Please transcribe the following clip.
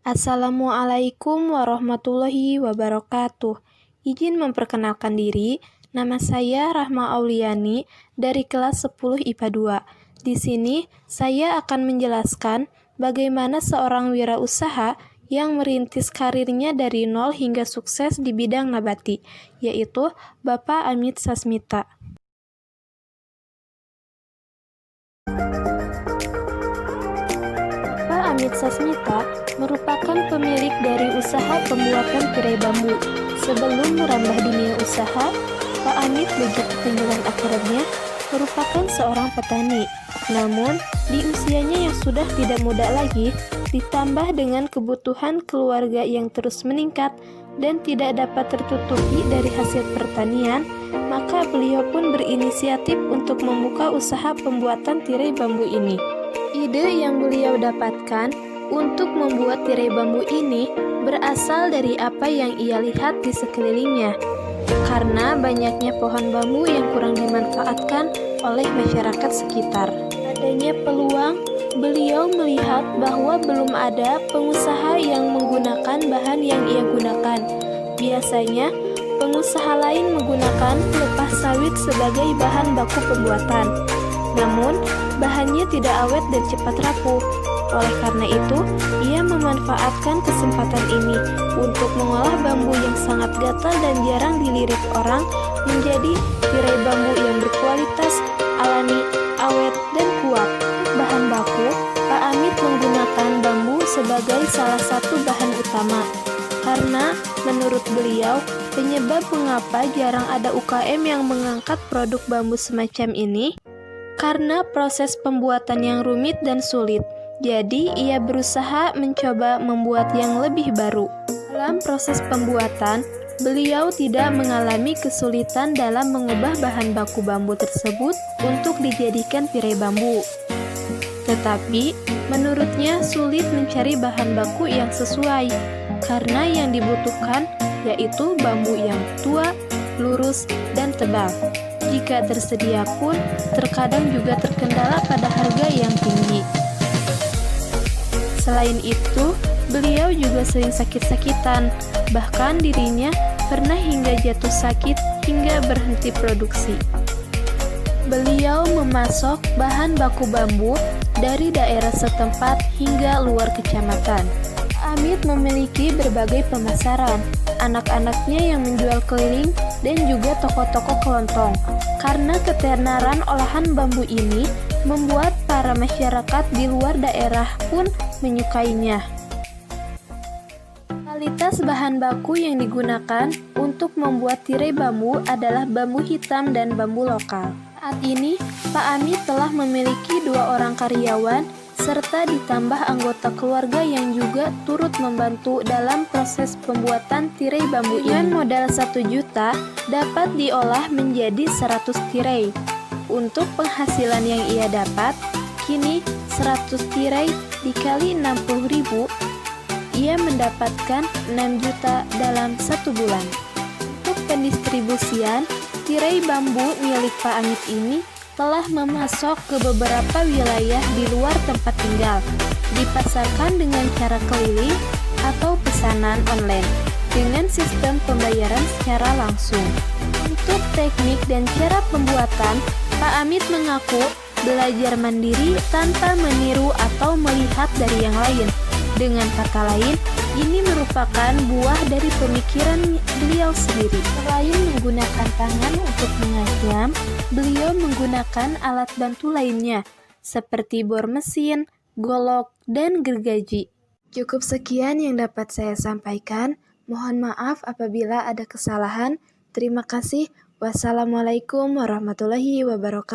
Assalamualaikum warahmatullahi wabarakatuh. Izin memperkenalkan diri, nama saya Rahma Auliani dari kelas 10 IPA 2. Di sini saya akan menjelaskan bagaimana seorang wirausaha yang merintis karirnya dari nol hingga sukses di bidang nabati, yaitu Bapak Amit Sasmita. Bapak Amit Sasmita merupakan pemilik dari usaha pembuatan tirai bambu. Sebelum merambah dunia usaha, Pak Amit begitu penjualan akhirnya merupakan seorang petani. Namun, di usianya yang sudah tidak muda lagi, ditambah dengan kebutuhan keluarga yang terus meningkat dan tidak dapat tertutupi dari hasil pertanian, maka beliau pun berinisiatif untuk membuka usaha pembuatan tirai bambu ini. Ide yang beliau dapatkan untuk membuat tirai bambu ini berasal dari apa yang ia lihat di sekelilingnya. Karena banyaknya pohon bambu yang kurang dimanfaatkan oleh masyarakat sekitar. Adanya peluang, beliau melihat bahwa belum ada pengusaha yang menggunakan bahan yang ia gunakan. Biasanya, pengusaha lain menggunakan pelepah sawit sebagai bahan baku pembuatan. Namun, bahannya tidak awet dan cepat rapuh. Oleh karena itu, ia memanfaatkan kesempatan ini untuk mengolah bambu yang sangat gatal dan jarang dilirik orang menjadi tirai bambu yang berkualitas, alami, awet, dan kuat. Bahan baku, Pak Amit menggunakan bambu sebagai salah satu bahan utama. Karena menurut beliau, penyebab mengapa jarang ada UKM yang mengangkat produk bambu semacam ini, karena proses pembuatan yang rumit dan sulit. Jadi, ia berusaha mencoba membuat yang lebih baru. Dalam proses pembuatan, beliau tidak mengalami kesulitan dalam mengubah bahan baku bambu tersebut untuk dijadikan tirai bambu. Tetapi, menurutnya sulit mencari bahan baku yang sesuai, karena yang dibutuhkan yaitu bambu yang tua, lurus, dan tebal. Jika tersedia pun, terkadang juga terkendala pada harga yang tinggi. Selain itu, beliau juga sering sakit-sakitan, bahkan dirinya pernah hingga jatuh sakit hingga berhenti produksi. Beliau memasok bahan baku bambu dari daerah setempat hingga luar kecamatan. Amit memiliki berbagai pemasaran, anak-anaknya yang menjual keliling dan juga toko-toko kelontong. Karena ketenaran olahan bambu ini membuat para masyarakat di luar daerah pun menyukainya. Kualitas bahan baku yang digunakan untuk membuat tirai bambu adalah bambu hitam dan bambu lokal. Saat ini, Pak Amit telah memiliki 2 orang karyawan serta ditambah anggota keluarga yang juga turut membantu dalam proses pembuatan tirai bambu ini. Dengan modal 1 juta dapat diolah menjadi 100 tirai. Untuk penghasilan yang ia dapat, kini 100 tirai dikali 60.000, ia mendapatkan 6 juta dalam 1 bulan. Untuk pendistribusian, tirai bambu milik Pak Amit ini telah memasok ke beberapa wilayah di luar tempat tinggal, dipasarkan dengan cara keliling atau pesanan online, dengan sistem pembayaran secara langsung. Untuk teknik dan cara pembuatan, Pak Amit mengaku belajar mandiri tanpa meniru atau melihat dari yang lain. Dengan kata lain, ini merupakan buah dari pemikiran beliau sendiri. Selain menggunakan tangan untuk menganyam, beliau menggunakan alat bantu lainnya, seperti bor mesin, golok, dan gergaji. Cukup sekian yang dapat saya sampaikan. Mohon maaf apabila ada kesalahan. Terima kasih. Wassalamualaikum warahmatullahi wabarakatuh.